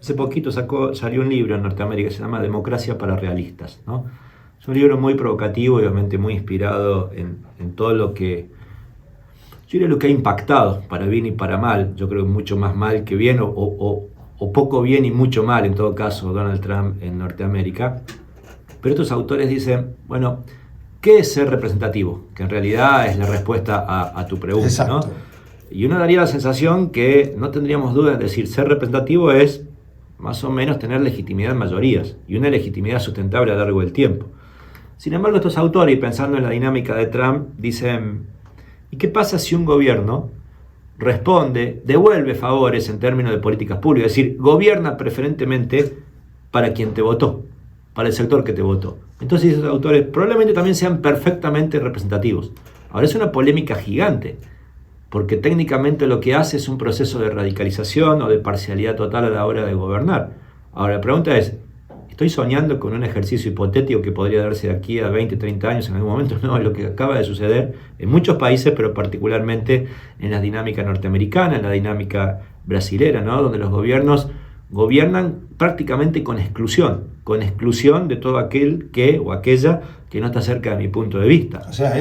Hace poquito salió un libro en Norteamérica que se llama Democracia para Realistas, ¿no? Es un libro muy provocativo y obviamente muy inspirado en todo lo que, yo diría lo que ha impactado, para bien y para mal. Yo creo que mucho más mal que bien, o poco bien y mucho mal, en todo caso, Donald Trump en Norteamérica. Pero estos autores dicen, bueno, ¿qué es ser representativo? Que en realidad es la respuesta a tu pregunta, ¿no? Exacto. Y uno daría la sensación que no tendríamos duda en decir, ser representativo es más o menos tener legitimidad en mayorías, y una legitimidad sustentable a lo largo del tiempo. Sin embargo, estos autores, y pensando en la dinámica de Trump, dicen, ¿y qué pasa si un gobierno responde, devuelve favores en términos de políticas públicas? Es decir, gobierna preferentemente para quien te votó, para el sector que te votó. Entonces esos autores probablemente también sean perfectamente representativos. Ahora es una polémica gigante, porque técnicamente lo que hace es un proceso de radicalización o de parcialidad total a la hora de gobernar. Ahora la pregunta es, ¿estoy soñando con un ejercicio hipotético que podría darse de aquí a 20, 30 años en algún momento? No, es lo que acaba de suceder en muchos países, pero particularmente en la dinámica norteamericana, en la dinámica brasilera, ¿no? Donde los gobiernos gobiernan prácticamente con exclusión de todo aquel que o aquella que no está cerca de mi punto de vista. O sea,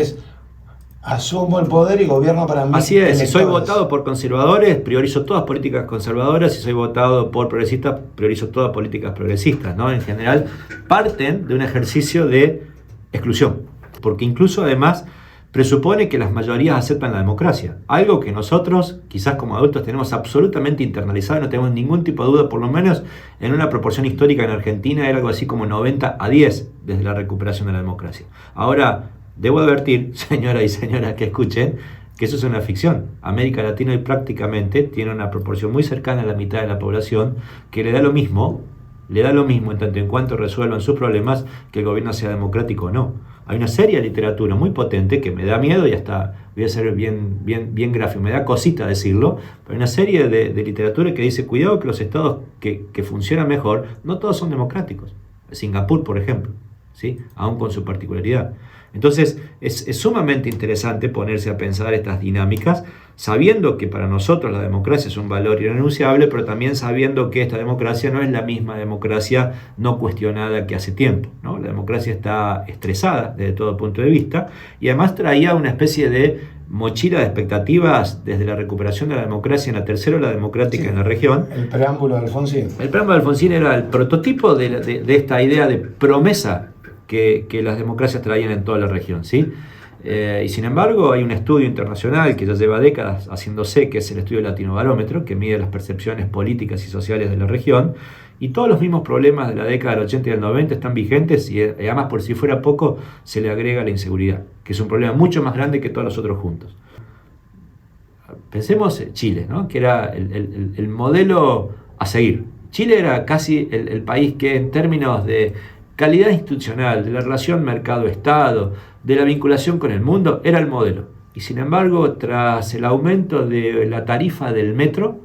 asumo el poder y gobierno para mí. Así es, si soy votado por conservadores, priorizo todas políticas conservadoras; si soy votado por progresistas, priorizo todas políticas progresistas, ¿no? En general, parten de un ejercicio de exclusión, porque incluso además presupone que las mayorías aceptan la democracia, algo que nosotros, quizás como adultos, tenemos absolutamente internalizado y no tenemos ningún tipo de duda, por lo menos en una proporción histórica en Argentina era algo así como 90-10 desde la recuperación de la democracia. Ahora, debo advertir, señoras y señoras que escuchen, que eso es una ficción. América Latina hoy prácticamente tiene una proporción muy cercana a la mitad de la población que le da lo mismo en tanto en cuanto resuelvan sus problemas, que el gobierno sea democrático o no. Hay una serie de literatura muy potente que me da miedo, y hasta voy a ser bien gráfico, me da cosita decirlo, pero hay una serie de literatura que dice, cuidado que los estados que funcionan mejor, no todos son democráticos. Singapur, por ejemplo, ¿sí? Aún con su particularidad. Entonces es sumamente interesante ponerse a pensar estas dinámicas, sabiendo que para nosotros la democracia es un valor irrenunciable, pero también sabiendo que esta democracia no es la misma democracia no cuestionada que hace tiempo, ¿no? La democracia está estresada desde todo punto de vista, y además traía una especie de mochila de expectativas desde la recuperación de la democracia en la tercera ola democrática, sí, en la región. El preámbulo de Alfonsín. El preámbulo de Alfonsín era el prototipo de esta idea de promesa que las democracias traían en toda la región, ¿sí? Y sin embargo hay un estudio internacional que ya lleva décadas haciéndose, que es el estudio Latinobarómetro, que mide las percepciones políticas y sociales de la región, y todos los mismos problemas de la década del 80 y del 90 están vigentes, y además, por si fuera poco, se le agrega la inseguridad, que es un problema mucho más grande que todos los otros juntos. Pensemos en Chile, ¿no? Que era el modelo a seguir. Chile era casi el país que, en términos de calidad institucional, de la relación mercado-estado, de la vinculación con el mundo, era el modelo. Y sin embargo, tras el aumento de la tarifa del metro,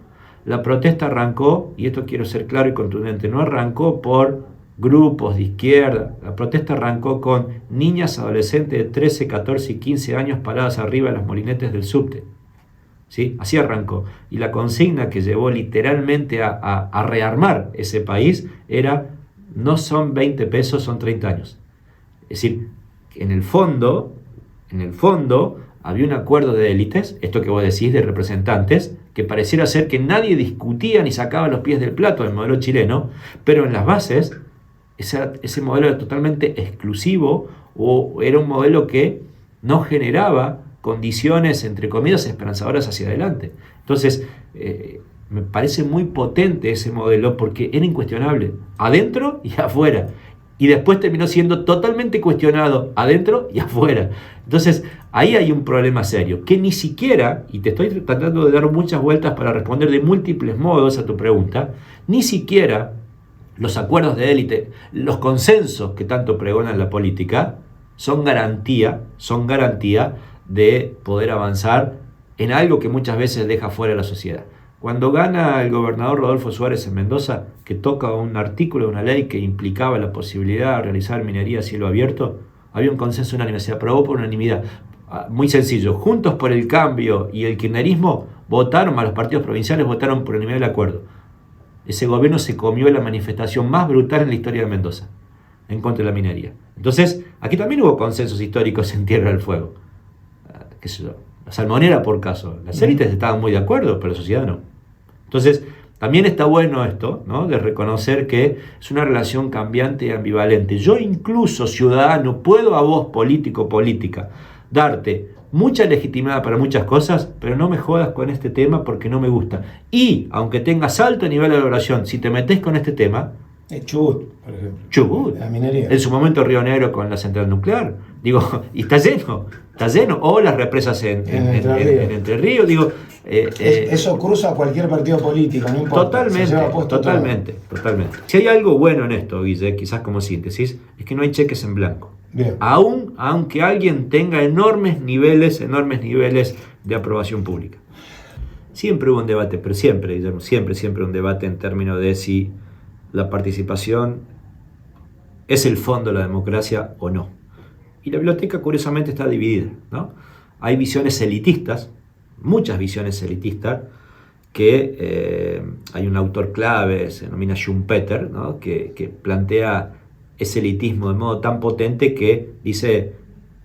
la protesta arrancó, y esto quiero ser claro y contundente, no arrancó por grupos de izquierda, la protesta arrancó con niñas adolescentes de 13, 14 y 15 años paradas arriba de los molinetes del subte. ¿Sí? Así arrancó. Y la consigna que llevó literalmente a rearmar ese país era: no son 20 pesos, son 30 años. Es decir, en el fondo había un acuerdo de élites, esto que vos decís de representantes, que pareciera ser que nadie discutía ni sacaba los pies del plato del modelo chileno, pero en las bases ese modelo era totalmente exclusivo, o era un modelo que no generaba condiciones, entre comillas, esperanzadoras hacia adelante. Entonces, me parece muy potente ese modelo porque era incuestionable, adentro y afuera. Y después terminó siendo totalmente cuestionado adentro y afuera. Entonces, ahí hay un problema serio, que ni siquiera, y te estoy tratando de dar muchas vueltas para responder de múltiples modos a tu pregunta, ni siquiera los acuerdos de élite, los consensos que tanto pregonan la política, son garantía de poder avanzar en algo que muchas veces deja fuera a la sociedad. Cuando gana el gobernador Rodolfo Suárez en Mendoza, que toca un artículo de una ley que implicaba la posibilidad de realizar minería a cielo abierto, había un consenso unánime, se aprobó por unanimidad. Muy sencillo, Juntos por el Cambio y el kirchnerismo votaron, más los partidos provinciales votaron por unanimidad el acuerdo. ese gobierno se comió la manifestación más brutal en la historia de Mendoza, en contra de la minería. Entonces, aquí también hubo consensos históricos en Tierra del Fuego. ¿Qué sé yo? La Salmonera, por caso. Las élites estaban muy de acuerdo, pero la sociedad no. Entonces, también está bueno esto, ¿no? De reconocer que es una relación cambiante y ambivalente. Yo incluso, ciudadano, puedo a vos, político, política, darte mucha legitimidad para muchas cosas, pero no me jodas con este tema porque no me gusta. Y, aunque tengas alto nivel de valoración, si te metes con este tema... Chubut, por ejemplo. Chubut. La minería. En su momento Río Negro con la central nuclear. Digo, y está lleno. O las represas en Entre Ríos. Digo, eso cruza cualquier partido político, no importa. Totalmente. Si hay algo bueno en esto, Guille, quizás como síntesis, es que no hay cheques en blanco. Bien. Aunque alguien tenga enormes niveles de aprobación pública. Siempre hubo un debate, pero siempre un debate en términos de si la participación es el fondo de la democracia o no. Y la biblioteca curiosamente está dividida, ¿no? Hay visiones elitistas, muchas visiones elitistas, que hay un autor clave, se denomina Schumpeter, ¿no? que plantea ese elitismo de modo tan potente que dice,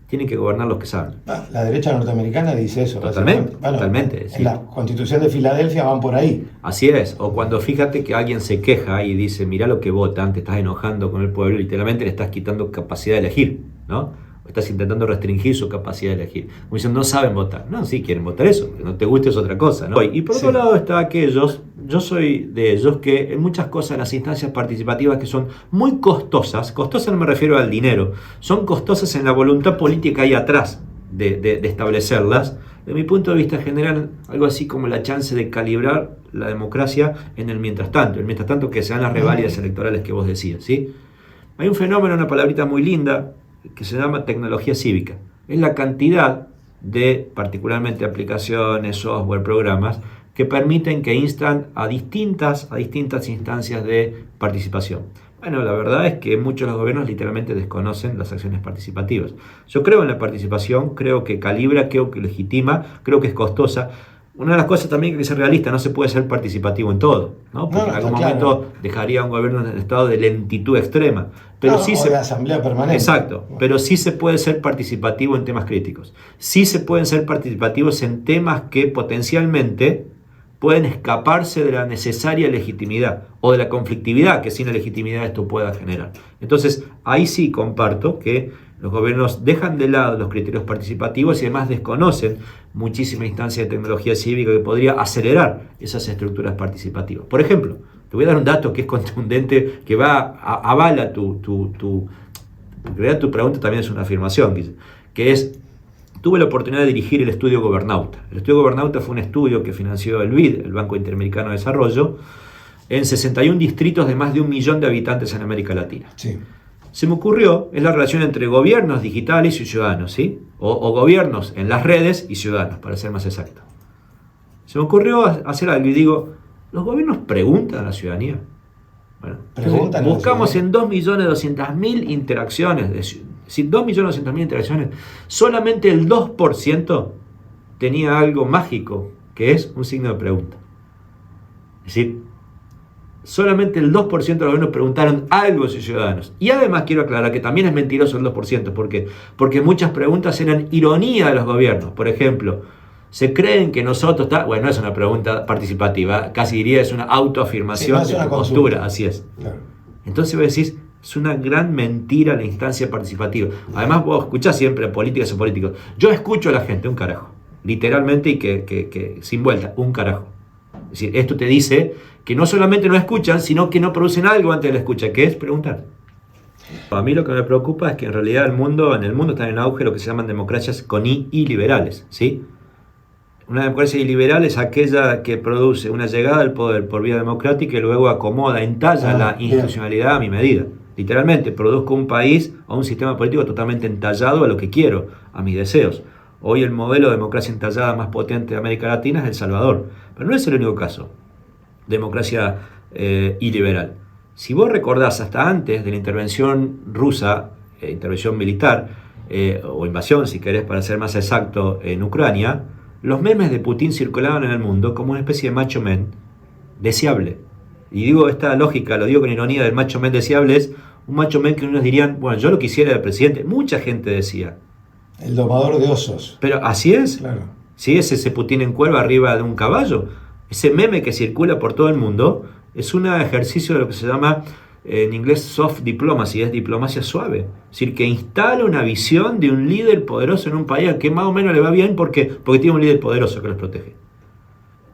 tienen que gobernar los que saben. La derecha norteamericana dice eso. Totalmente. En la Constitución de Filadelfia van por ahí. Así es, o cuando fíjate que alguien se queja y dice, mirá lo que votan, te estás enojando con el pueblo, literalmente le estás quitando capacidad de elegir, ¿no? O estás intentando restringir su capacidad de elegir. Como dicen, no saben votar. No, sí, quieren votar eso, que no te guste es otra cosa, ¿no? Y por otro lado está aquellos, yo soy de ellos que en muchas cosas las instancias participativas que son muy costosas no me refiero al dinero, son costosas en la voluntad política ahí atrás de establecerlas, de mi punto de vista generan algo así como la chance de calibrar la democracia en el mientras tanto que sean las reválidas electorales que vos decías, ¿sí? Hay un fenómeno, una palabrita muy linda, que se llama tecnología cívica. Es la cantidad de, particularmente aplicaciones, software, programas, que permiten que instan a distintas instancias de participación. Bueno, la verdad es que muchos de los gobiernos literalmente desconocen las acciones participativas. Yo creo en la participación, creo que calibra, creo que legitima, creo que es costosa. Una de las cosas también que hay que ser realista, no se puede ser participativo en todo, ¿no? Porque en algún momento dejaría un gobierno en el estado de lentitud extrema. Pero sí de asamblea permanente. Exacto, pero sí se puede ser participativo en temas críticos. Sí se pueden ser participativos en temas que potencialmente pueden escaparse de la necesaria legitimidad o de la conflictividad que sin la legitimidad esto pueda generar. Entonces, ahí sí comparto que los gobiernos dejan de lado los criterios participativos y además desconocen muchísimas instancias de tecnología cívica que podría acelerar esas estructuras participativas. Por ejemplo, te voy a dar un dato que es contundente, que avala tu pregunta también es una afirmación, que es, tuve la oportunidad de dirigir el estudio Gobernauta. El estudio Gobernauta fue un estudio que financió el BID, el Banco Interamericano de Desarrollo, en 61 distritos de más de 1 millón de habitantes en América Latina. Sí. Se me ocurrió, es la relación entre gobiernos digitales y ciudadanos, ¿sí? O gobiernos en las redes y ciudadanos, para ser más exacto. Se me ocurrió hacer algo y digo, ¿los gobiernos preguntan a la ciudadanía? Bueno, buscamos en 2.200.000 interacciones, es decir, 2.200.000 interacciones, solamente el 2% tenía algo mágico, que es un signo de pregunta. Es decir, solamente el 2% de los gobiernos preguntaron algo a sus ciudadanos. Y además quiero aclarar que también es mentiroso el 2%. ¿Por qué? Porque muchas preguntas eran ironía de los gobiernos. Por ejemplo, ¿se creen que nosotros... Bueno, no es una pregunta participativa, casi diría es una autoafirmación de una postura. Así es. Claro. Entonces vos decís, es una gran mentira la instancia participativa. Además vos escuchás siempre a políticas o políticos. Yo escucho a la gente, un carajo. Literalmente y que sin vuelta, un carajo. Es decir, esto te dice que no solamente no escuchan, sino que no producen algo antes de la escucha, que es preguntar. A mí lo que me preocupa es que en realidad en el mundo están en auge lo que se llaman democracias con I y liberales, ¿sí? Una democracia iliberal es aquella que produce una llegada al poder por vía democrática y luego acomoda, entalla la institucionalidad a mi medida. Literalmente, produzco un país o un sistema político totalmente entallado a lo que quiero, a mis deseos. Hoy el modelo de democracia entallada más potente de América Latina es El Salvador, pero no es el único caso. Democracia iliberal. Si vos recordás, hasta antes de la intervención rusa, intervención militar, o invasión, si querés, para ser más exacto, en Ucrania, los memes de Putin circulaban en el mundo como una especie de macho men deseable. y digo esta lógica, lo digo con ironía, del macho men deseable, es un macho men que unos dirían, bueno, yo lo quisiera del presidente. Mucha gente decía. El domador de osos. Pero así es. Claro. Sí, es ese Putin en cuerva arriba de un caballo. Ese meme que circula por todo el mundo es un ejercicio de lo que se llama en inglés soft diplomacy, es diplomacia suave. Es decir, que instala una visión de un líder poderoso en un país al que más o menos le va bien porque tiene un líder poderoso que los protege.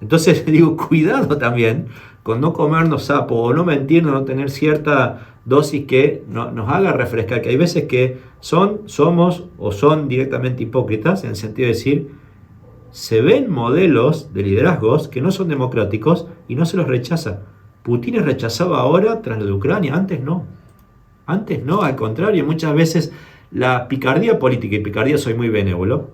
Entonces digo, cuidado también con no comernos sapo o no mentirnos, no tener cierta dosis que nos haga refrescar, que hay veces que somos o son directamente hipócritas, en el sentido de decir, se ven modelos de liderazgos que no son democráticos y no se los rechaza. Putin es rechazado ahora tras lo de Ucrania, antes no, al contrario, muchas veces la picardía política, y picardía soy muy benévolo,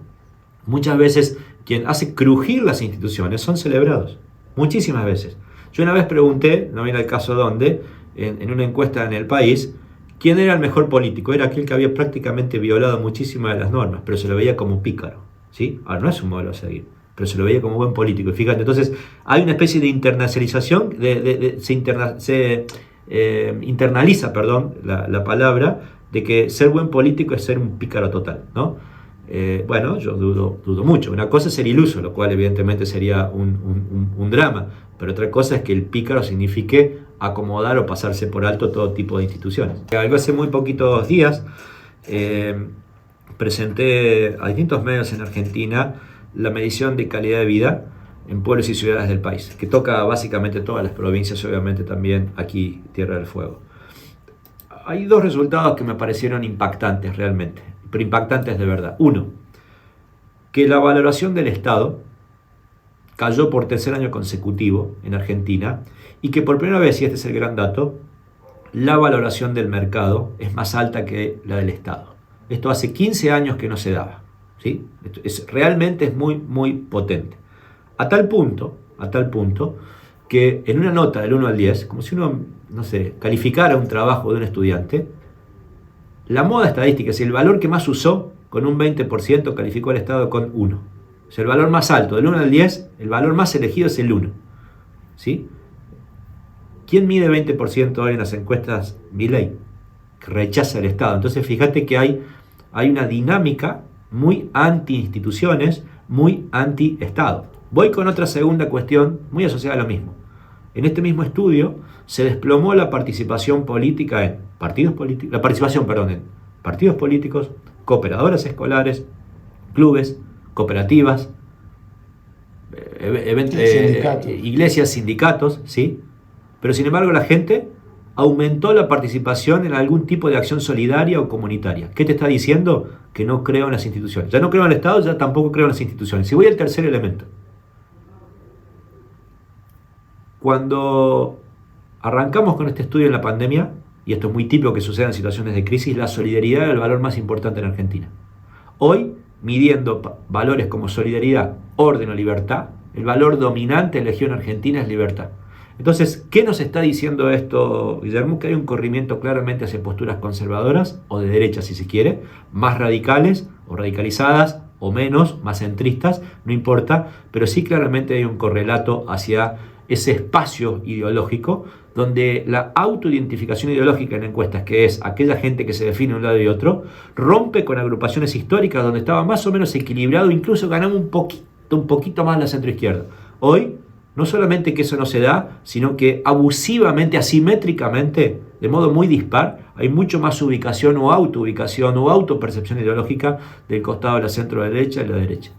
muchas veces quien hace crujir las instituciones son celebrados, muchísimas veces. Yo una vez pregunté, no viene al caso dónde, en una encuesta en El País, quién era el mejor político. Era aquel que había prácticamente violado muchísimas de las normas, pero se lo veía como pícaro, ¿sí? Ahora no es un modelo a seguir, pero se lo veía como buen político. Y fíjate, entonces hay una especie de internacionalización, se internaliza, la palabra, de que ser buen político es ser un pícaro total, ¿no? Bueno, yo dudo mucho. Una cosa es ser iluso, lo cual evidentemente sería un drama, pero otra cosa es que el pícaro signifique acomodar o pasarse por alto todo tipo de instituciones. Algo hace muy poquitos días presenté a distintos medios en Argentina la medición de calidad de vida en pueblos y ciudades del país, que toca básicamente todas las provincias, obviamente también aquí Tierra del Fuego. Hay dos resultados que me parecieron impactantes realmente, pero impactantes de verdad. Uno, que la valoración del Estado cayó por tercer año consecutivo en Argentina y que por primera vez, y este es el gran dato, la valoración del mercado es más alta que la del Estado. Esto hace 15 años que no se daba, ¿sí? Realmente es muy, muy potente. A tal punto que en una nota del 1 al 10, como si uno, no sé, calificara un trabajo de un estudiante, la moda estadística, es el valor que más usó, con un 20%, calificó al Estado con 1. O sea, el valor más alto, del 1 al 10, el valor más elegido es el 1. ¿Sí? ¿Quién mide 20% hoy en las encuestas? Milei, que rechaza el Estado. Entonces, fíjate que hay una dinámica muy anti-instituciones, muy anti-Estado. Voy con otra segunda cuestión, muy asociada a lo mismo. En este mismo estudio se desplomó la participación política en partidos políticos, cooperadoras escolares, clubes, cooperativas, iglesias, sindicatos, ¿sí? Pero sin embargo la gente aumentó la participación en algún tipo de acción solidaria o comunitaria. ¿Qué te está diciendo? Que no creo en las instituciones. Ya no creo en el Estado, ya tampoco creo en las instituciones. Y voy al tercer elemento. Cuando arrancamos con este estudio en la pandemia, y esto es muy típico que suceda en situaciones de crisis, la solidaridad era el valor más importante en Argentina. Hoy, midiendo valores como solidaridad, orden o libertad, el valor dominante en la región argentina es libertad. Entonces, ¿qué nos está diciendo esto, Guillermo? Que hay un corrimiento claramente hacia posturas conservadoras, o de derecha si se quiere, más radicales o radicalizadas, o menos, más centristas, no importa, pero sí claramente hay un correlato hacia ese espacio ideológico donde la autoidentificación ideológica en encuestas, que es aquella gente que se define de un lado y otro, rompe con agrupaciones históricas donde estaba más o menos equilibrado, incluso ganamos un poquito más la centroizquierda. Hoy, no solamente que eso no se da, sino que abusivamente, asimétricamente, de modo muy dispar, hay mucho más ubicación o autoubicación o autopercepción ideológica del costado de la centro derecha y la derecha.